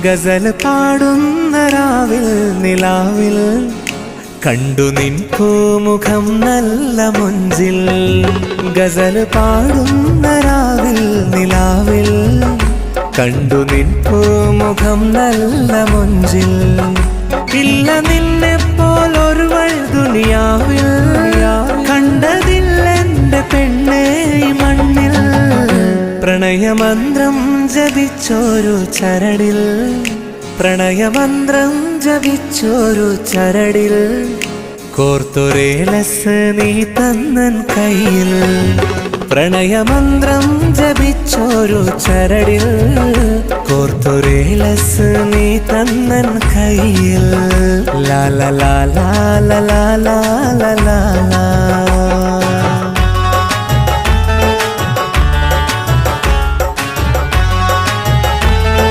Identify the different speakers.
Speaker 1: ഗസൽ പാടുന്ന രാവിൽ നിലാവിൽ കണ്ടു നിൻ പൂമുഖം നല്ല മുഞ്ചിൽ. ഗസൽ പാടുന്ന രാവിൽ നിലാവിൽ കണ്ടു നിൻ പൂമുഖം നല്ല മുഞ്ചിൽ. ഇല്ല നിന്നെ പോലൊരുവൾ ദുനിയാവിൽ കണ്ടതില്ലെന്റെ പെണ്ണേ ഈ മണ്ണിൽ. പ്രണയമന്ത്രം ജപിച്ചൊരു ചരടിൽ, പ്രണയമന്ത്രം ജപിച്ചൊരു ചരടിൽ കോർത്തൊരേലസ് നീ തന്നൻ കയ്യിൽ. പ്രണയമന്ത്രം ജപിച്ചൊരു ചരടിൽ കോർത്തൊരേലസ് നീ തന്നൻ കയ്യിൽ. ലാ ലാ ലാ ലാ ലാ ലാ ലാ ലാ.